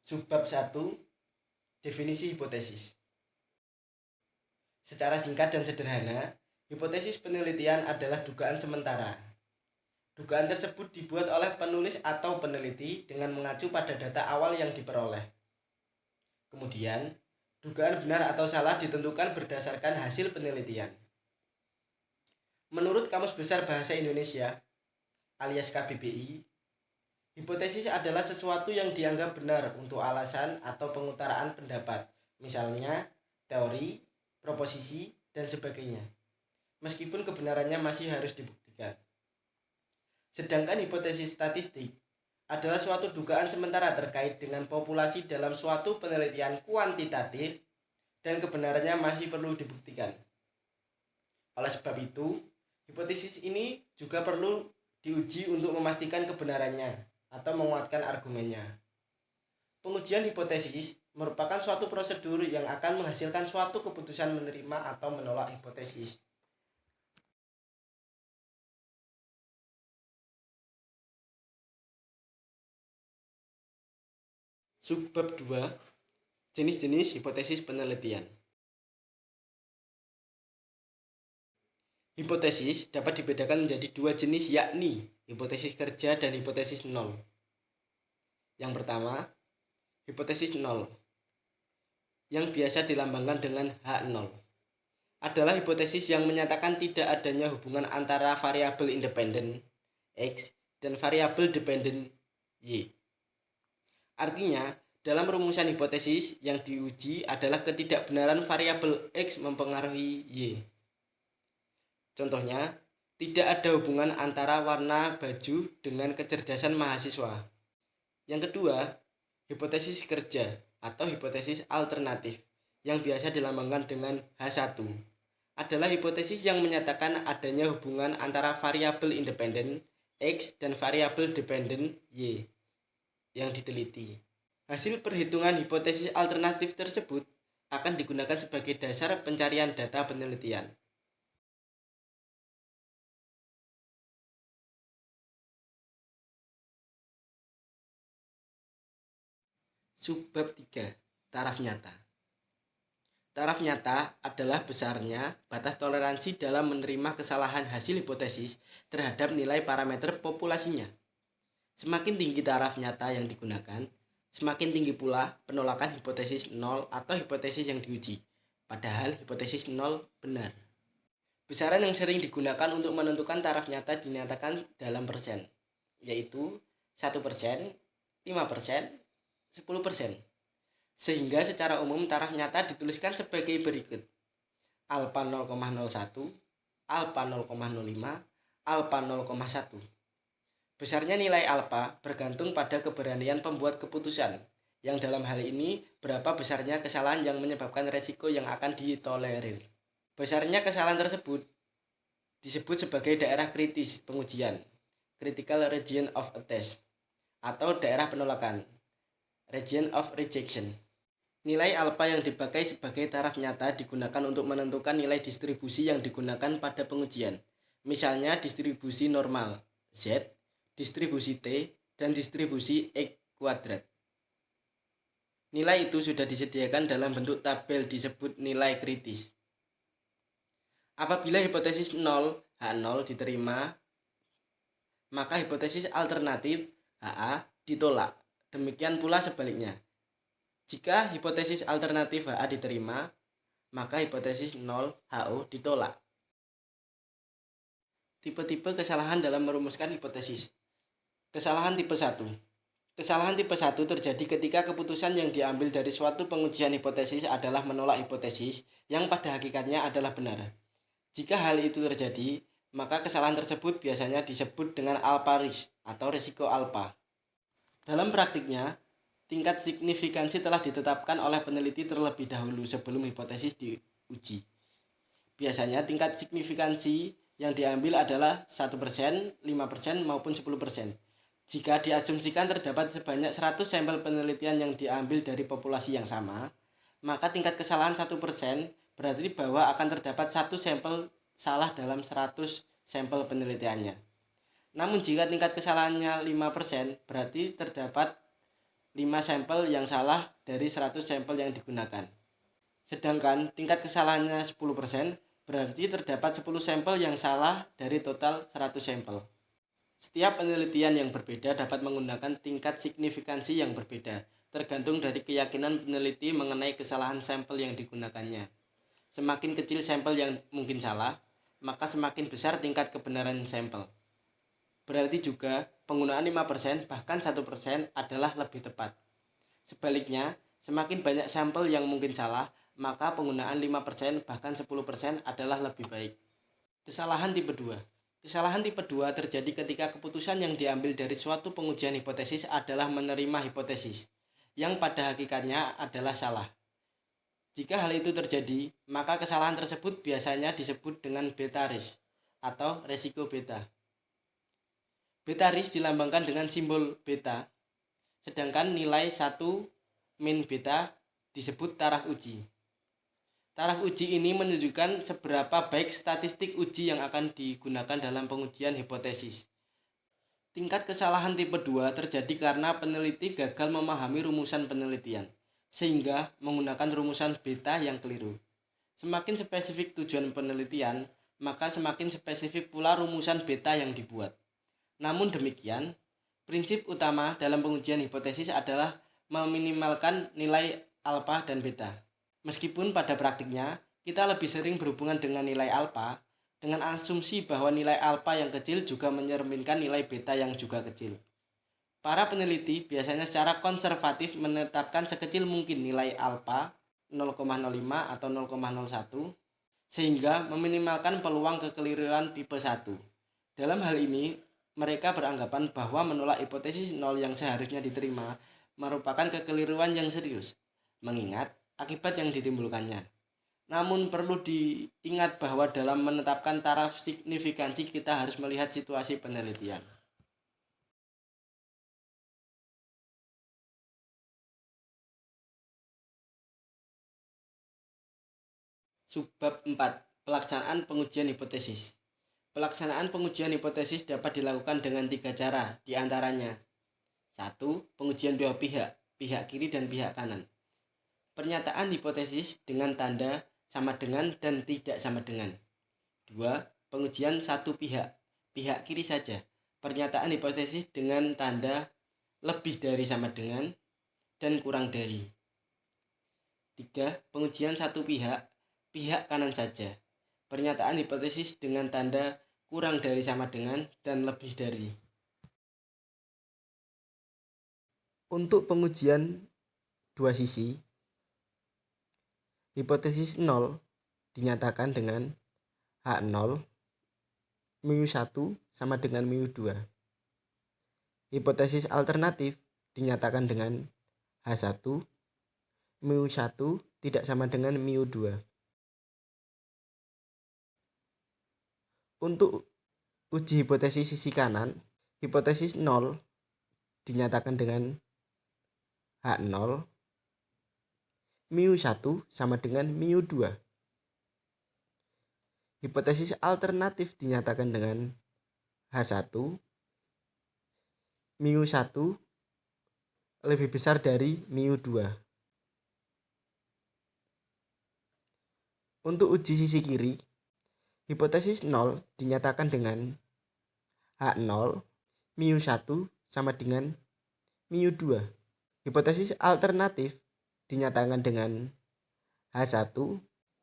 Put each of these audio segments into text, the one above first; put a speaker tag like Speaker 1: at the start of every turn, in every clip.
Speaker 1: Subbab 1. Definisi hipotesis. Secara singkat dan sederhana, hipotesis penelitian adalah dugaan sementara. Dugaan tersebut dibuat oleh penulis atau peneliti dengan mengacu pada data awal yang diperoleh. Kemudian, dugaan benar atau salah ditentukan berdasarkan hasil penelitian. Menurut Kamus Besar Bahasa Indonesia, alias KBBI, hipotesis adalah sesuatu yang dianggap benar untuk alasan atau pengutaraan pendapat, misalnya teori, proposisi, dan sebagainya, meskipun kebenarannya masih harus dibuktikan. Sedangkan hipotesis statistik adalah suatu dugaan sementara terkait dengan populasi dalam suatu penelitian kuantitatif dan kebenarannya masih perlu dibuktikan. Oleh sebab itu, hipotesis ini juga perlu diuji untuk memastikan kebenarannya atau menguatkan argumennya. Pengujian hipotesis merupakan suatu prosedur yang akan menghasilkan suatu keputusan menerima atau menolak hipotesis. Subbab 2. Jenis-jenis hipotesis penelitian. Hipotesis dapat dibedakan menjadi dua jenis, yakni hipotesis kerja dan hipotesis nol. Yang pertama, hipotesis nol, yang biasa dilambangkan dengan H0, adalah hipotesis yang menyatakan tidak adanya hubungan antara variabel independen X dan variabel dependen Y. Artinya, dalam rumusan hipotesis yang diuji adalah ketidakbenaran variabel X mempengaruhi Y. Contohnya, tidak ada hubungan antara warna baju dengan kecerdasan mahasiswa. Yang kedua, hipotesis kerja atau hipotesis alternatif yang biasa dilambangkan dengan H1 adalah hipotesis yang menyatakan adanya hubungan antara variabel independen X dan variabel dependen Y yang diteliti. Hasil perhitungan hipotesis alternatif tersebut akan digunakan sebagai dasar pencarian data penelitian. Subbab 3. Taraf nyata. Taraf nyata adalah besarnya batas toleransi dalam menerima kesalahan hasil hipotesis terhadap nilai parameter populasinya. Semakin tinggi taraf nyata yang digunakan, semakin tinggi pula penolakan hipotesis nol atau hipotesis yang diuji, padahal hipotesis nol benar. Besaran yang sering digunakan untuk menentukan taraf nyata dinyatakan dalam persen, yaitu 1%, 5%, 10%. Sehingga secara umum taraf nyata dituliskan sebagai berikut: alfa 0,01, alfa 0,05, alfa 0,1. Besarnya nilai alfa bergantung pada keberanian pembuat keputusan, yang dalam hal ini berapa besarnya kesalahan yang menyebabkan resiko yang akan ditolerir. Besarnya kesalahan tersebut disebut sebagai daerah kritis pengujian, critical region of a test, atau daerah penolakan, region of rejection. Nilai alfa yang dipakai sebagai taraf nyata digunakan untuk menentukan nilai distribusi yang digunakan pada pengujian. Misalnya distribusi normal Z, distribusi T, dan distribusi X kuadrat. Nilai itu sudah disediakan dalam bentuk tabel disebut nilai kritis. Apabila hipotesis 0 H0 diterima, maka hipotesis alternatif HA ditolak. Demikian pula sebaliknya. Jika hipotesis alternatif HA diterima, maka hipotesis 0 HO ditolak. Tipe-tipe kesalahan dalam merumuskan hipotesis. Kesalahan tipe 1. Kesalahan tipe 1 terjadi ketika keputusan yang diambil dari suatu pengujian hipotesis adalah menolak hipotesis yang pada hakikatnya adalah benar. Jika hal itu terjadi, maka kesalahan tersebut biasanya disebut dengan alpha risk atau risiko alpha. Dalam praktiknya, tingkat signifikansi telah ditetapkan oleh peneliti terlebih dahulu sebelum hipotesis diuji. Biasanya tingkat signifikansi yang diambil adalah 1%, 5%, maupun 10%. Jika diasumsikan terdapat sebanyak 100 sampel penelitian yang diambil dari populasi yang sama, maka tingkat kesalahan 1% berarti bahwa akan terdapat 1 sampel salah dalam 100 sampel penelitiannya. Namun jika tingkat kesalahannya 5%, berarti terdapat 5 sampel yang salah dari 100 sampel yang digunakan. Sedangkan tingkat kesalahannya 10%, berarti terdapat 10 sampel yang salah dari total 100 sampel. Setiap penelitian yang berbeda dapat menggunakan tingkat signifikansi yang berbeda, tergantung dari keyakinan peneliti mengenai kesalahan sampel yang digunakannya. Semakin kecil sampel yang mungkin salah, maka semakin besar tingkat kebenaran sampel. Berarti juga penggunaan 5% bahkan 1% adalah lebih tepat. Sebaliknya, semakin banyak sampel yang mungkin salah, maka penggunaan 5% bahkan 10% adalah lebih baik. Kesalahan tipe 2. Kesalahan tipe 2 terjadi ketika keputusan yang diambil dari suatu pengujian hipotesis adalah menerima hipotesis, yang pada hakikatnya adalah salah. Jika hal itu terjadi, maka kesalahan tersebut biasanya disebut dengan beta risk atau resiko beta. Beta risk dilambangkan dengan simbol beta, sedangkan nilai 1 min beta disebut taraf uji. Taraf uji ini menunjukkan seberapa baik statistik uji yang akan digunakan dalam pengujian hipotesis. Tingkat kesalahan tipe 2 terjadi karena peneliti gagal memahami rumusan penelitian, sehingga menggunakan rumusan beta yang keliru. Semakin spesifik tujuan penelitian, maka semakin spesifik pula rumusan beta yang dibuat. Namun demikian, prinsip utama dalam pengujian hipotesis adalah meminimalkan nilai alfa dan beta. Meskipun pada praktiknya, kita lebih sering berhubungan dengan nilai alfa, dengan asumsi bahwa nilai alfa yang kecil juga mencerminkan nilai beta yang juga kecil. Para peneliti biasanya secara konservatif menetapkan sekecil mungkin nilai alfa 0,05 atau 0,01 sehingga meminimalkan peluang kekeliruan tipe 1. Dalam hal ini, mereka beranggapan bahwa menolak hipotesis 0 yang seharusnya diterima merupakan kekeliruan yang serius, mengingat akibat yang ditimbulkannya. Namun perlu diingat bahwa dalam menetapkan taraf signifikansi kita harus melihat situasi penelitian. Subbab 4. Pelaksanaan pengujian hipotesis. Pelaksanaan pengujian hipotesis dapat dilakukan dengan 3 cara, diantaranya 1. Pengujian dua pihak, pihak kiri dan pihak kanan. Pernyataan hipotesis dengan tanda sama dengan dan tidak sama dengan. 2. Pengujian satu pihak, pihak kiri saja. Pernyataan hipotesis dengan tanda lebih dari sama dengan dan kurang dari. 3. Pengujian satu pihak, pihak kanan saja. Pernyataan hipotesis dengan tanda kurang dari sama dengan dan lebih dari. Untuk pengujian dua sisi, hipotesis 0 dinyatakan dengan H0 μ1 sama dengan μ2. Hipotesis alternatif dinyatakan dengan H1 μ1 tidak sama dengan μ2. Untuk uji hipotesis sisi kanan, hipotesis 0 dinyatakan dengan H0 μ1 sama dengan μ2. Hipotesis alternatif dinyatakan dengan H1 μ1 lebih besar dari μ2. Untuk uji sisi kiri, hipotesis 0 dinyatakan dengan H0 μ1 sama dengan μ2. Hipotesis alternatif dinyatakan dengan H1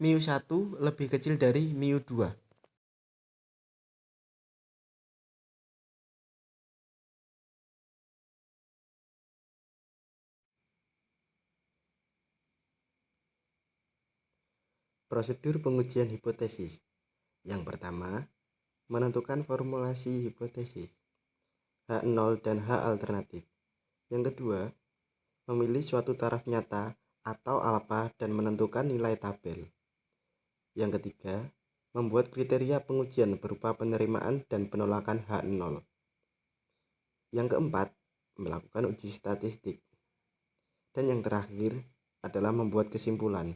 Speaker 1: μ1 lebih kecil dari μ2. Prosedur pengujian hipotesis. Yang pertama, menentukan formulasi hipotesis H0 dan H alternatif. Yang kedua, memilih suatu taraf nyata atau alfa dan menentukan nilai tabel. Yang ketiga, membuat kriteria pengujian berupa penerimaan dan penolakan H0. Yang keempat, melakukan uji statistik. Dan yang terakhir adalah membuat kesimpulan.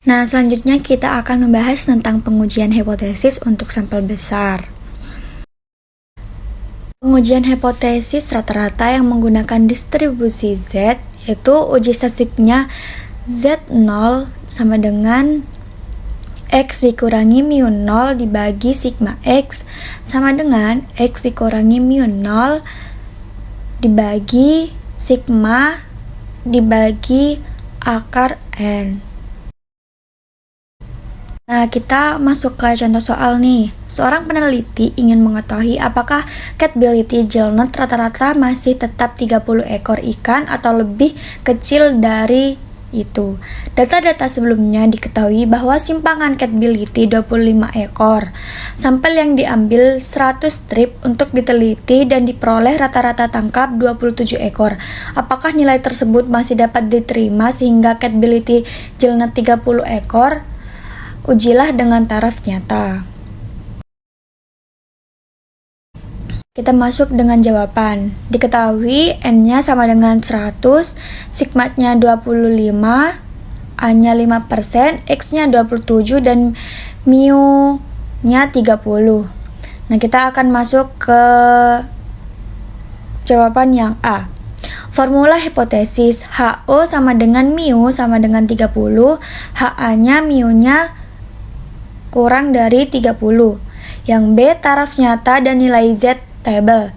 Speaker 2: Nah, selanjutnya kita akan membahas tentang pengujian hipotesis untuk sampel besar. Pengujian hipotesis rata-rata yang menggunakan distribusi Z, yaitu uji statistiknya Z0 sama dengan X dikurangi mu 0 dibagi sigma X sama dengan X dikurangi mu 0 dibagi sigma dibagi akar N. Nah, kita masuk ke contoh soal nih. Seorang peneliti ingin mengetahui apakah catability gillnet rata-rata masih tetap 30 ekor ikan atau lebih kecil dari itu. Data-data sebelumnya diketahui bahwa simpangan catability 25 ekor. Sampel yang diambil 100 strip untuk diteliti dan diperoleh rata-rata tangkap 27 ekor. Apakah nilai tersebut masih dapat diterima sehingga catability gillnet 30 ekor? Ujilah dengan taraf nyata. Kita masuk dengan jawaban. Diketahui N-nya sama dengan 100, sigma-nya 25, A-nya 5%, X-nya 27, dan mu-nya 30. Nah, kita akan masuk ke jawaban yang A. Formula hipotesis HO sama dengan mu sama dengan 30, HA-nya mu-nya kurang dari 30. Yang B, taraf nyata dan nilai Z table.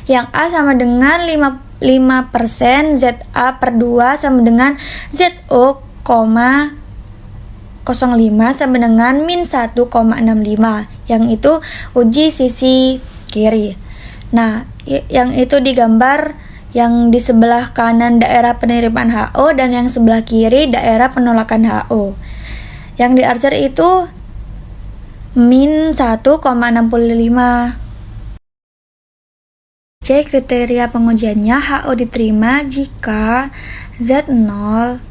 Speaker 2: Yang A sama dengan 5%, ZA per 2 sama dengan ZO, 05 sama dengan min 1,65. Yang itu uji sisi kiri. Nah, yang itu digambar yang di sebelah kanan daerah penerimaan HO dan yang sebelah kiri daerah penolakan HO. Yang di Archer itu min 1,65. C. Kriteria pengujiannya, HO diterima jika Z0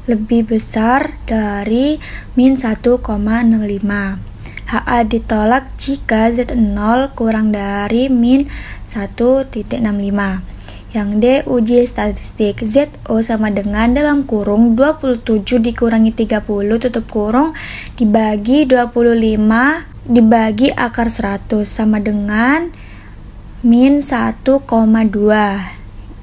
Speaker 2: lebih besar dari min 1,65. HA ditolak jika Z0 kurang dari min 1,65. Yang D. Uji statistik ZO sama dengan dalam kurung 27 dikurangi 30 tutup kurung dibagi 25 dibagi akar 100 sama dengan min 1,2.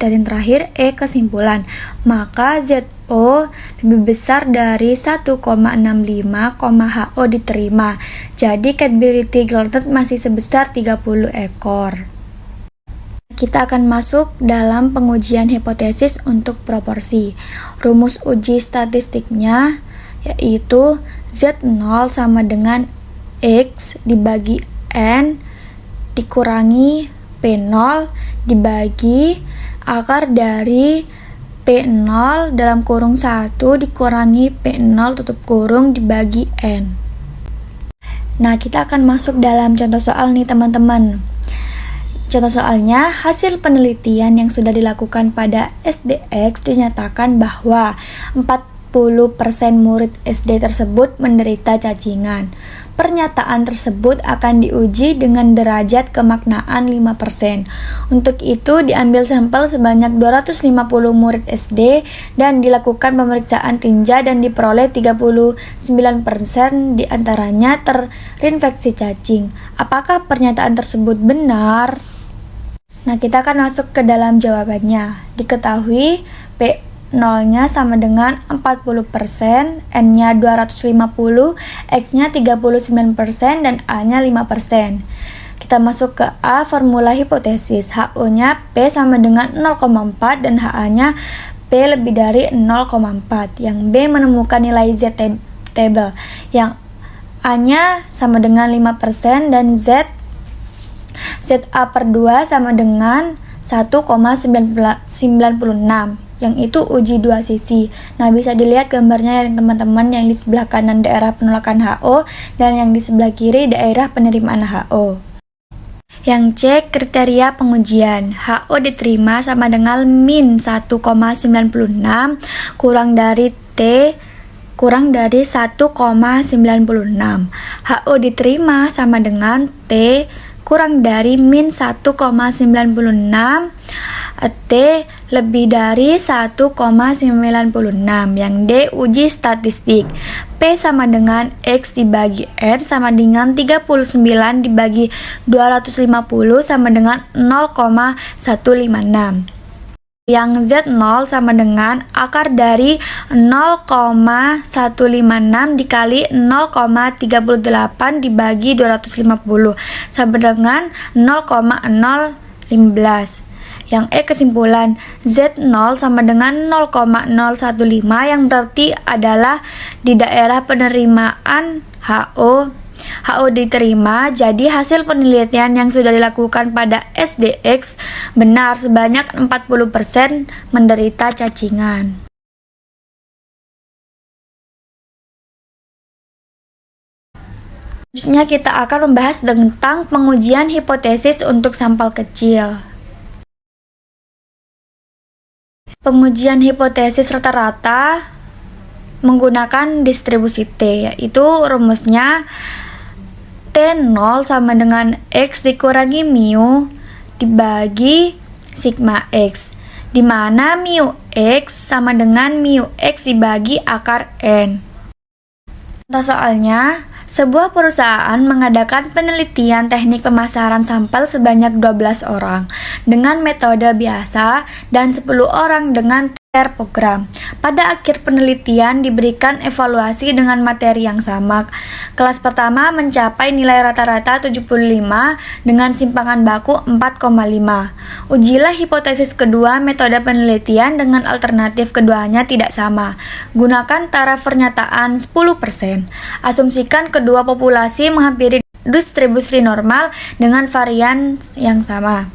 Speaker 2: Dan yang terakhir E. Kesimpulan, maka ZO lebih besar dari 1,65, HO diterima. Jadi catability gillnet masih sebesar 30 ekor. Kita akan masuk dalam pengujian hipotesis untuk proporsi. Rumus uji statistiknya yaitu Z0 sama dengan X dibagi N dikurangi P0 dibagi akar dari P0 dalam kurung 1 dikurangi P0 tutup kurung dibagi N. Nah, kita akan masuk dalam contoh soal nih teman-teman. Contoh soalnya, hasil penelitian yang sudah dilakukan pada SDX dinyatakan bahwa 40% murid SD tersebut menderita cacingan. Pernyataan tersebut akan diuji dengan derajat kemaknaan 5%. Untuk itu diambil sampel sebanyak 250 murid SD dan dilakukan pemeriksaan tinja dan diperoleh 39% diantaranya terinfeksi cacing. Apakah pernyataan tersebut benar? Nah, kita akan masuk ke dalam jawabannya. Diketahui P0-nya sama dengan 40%, N-nya 250, X-nya 39%, dan A-nya 5%. Kita masuk ke A, formula hipotesis. HO-nya P sama dengan 0,4 dan HA-nya P lebih dari 0,4. Yang B menemukan nilai Z table. Yang A-nya sama dengan 5% dan ZA per 2 sama dengan 1,96. Yang itu uji dua sisi. Nah, bisa dilihat gambarnya ya teman-teman, yang di sebelah kanan daerah penolakan HO dan yang di sebelah kiri daerah penerimaan HO. Yang C, kriteria pengujian. HO diterima sama dengan min 1,96 kurang dari T kurang dari 1,96. HO diterima sama dengan T kurang dari min 1,96 T lebih dari 1,96. Yang D uji statistik. P sama dengan X dibagi N sama dengan 39 dibagi 250 sama dengan 0,156. Yang Z0 sama dengan akar dari 0,156 dikali 0,38 dibagi 250 sama dengan 0,015. Yang E kesimpulan, Z0 sama dengan 0,015 yang berarti adalah di daerah penerimaan HO. HO diterima, jadi hasil penelitian yang sudah dilakukan pada SDX benar sebanyak 40% menderita cacingan. Selanjutnya kita akan membahas tentang pengujian hipotesis untuk sampel kecil. Pengujian hipotesis rata-rata menggunakan distribusi T, yaitu rumusnya T0 sama dengan X dikurangi mu dibagi sigma X, di mana mu X sama dengan mu X dibagi akar N. Contoh soalnya, sebuah perusahaan mengadakan penelitian teknik pemasaran sampel sebanyak 12 orang dengan metode biasa dan 10 orang dengan program. Pada akhir penelitian diberikan evaluasi dengan materi yang sama. Kelas pertama mencapai nilai rata-rata 75 dengan simpangan baku 4,5. Ujilah hipotesis kedua metode penelitian dengan alternatif keduanya tidak sama. Gunakan taraf pernyataan 10%. Asumsikan kedua populasi menghampiri distribusi normal dengan varian yang sama.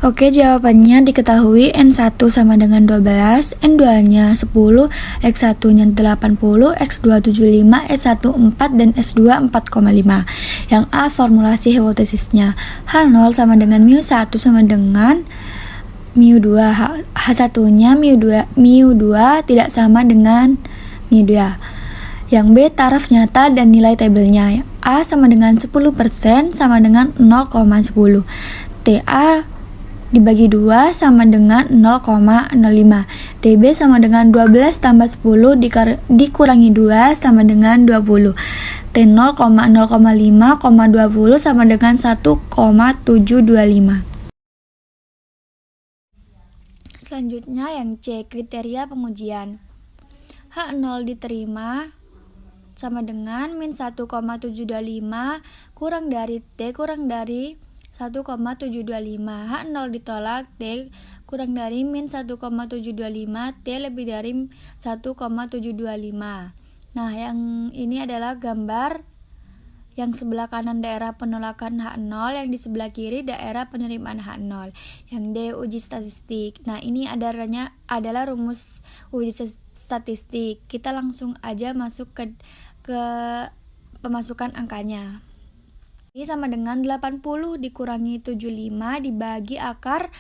Speaker 2: Oke, jawabannya diketahui N1 sama dengan 12, N2-nya 10, X1-nya 80, X2 75, S1 4, dan S2 4,5. Yang A formulasi hipotesisnya, H0 sama dengan mu1 sama dengan mu2, H1-nya mu2 tidak sama dengan mu2. Yang B taraf nyata dan nilai tabelnya, A sama dengan 10% sama dengan 0,10, TA dibagi 2 sama dengan 0,05. DB sama dengan 12 tambah 10 dikurangi 2 sama dengan 20. T0, 0,5,20 sama dengan 1,725. Selanjutnya yang C, kriteria pengujian. H0 diterima sama dengan min 1,725 kurang dari T kurang dari 1,725. H0 ditolak, T kurang dari min 1,725, T lebih dari 1,725. Nah, yang ini adalah gambar yang sebelah kanan daerah penolakan H0, yang di sebelah kiri daerah penerimaan H0. Yang D uji statistik. Nah, ini adalah rumus uji statistik. Kita langsung aja masuk ke pemasukan angkanya. Ini sama dengan 80 dikurangi 75 dibagi akar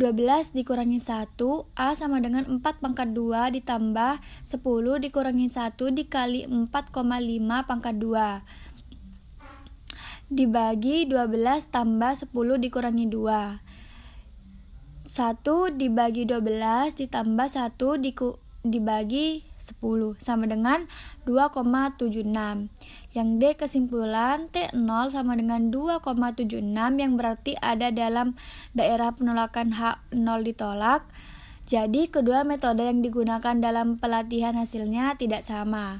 Speaker 2: 12 dikurangi 1, A sama dengan 4 pangkat 2 ditambah 10 dikurangi 1 dikali 4,5 pangkat 2 dibagi 12 tambah 10 dikurangi 2. 1 dibagi 12 ditambah 1 dibagi 10 sama dengan 2,76. Yang D kesimpulan, T0 sama dengan 2,76 yang berarti ada dalam daerah penolakan H0 ditolak. Jadi kedua metode yang digunakan dalam pelatihan hasilnya tidak sama.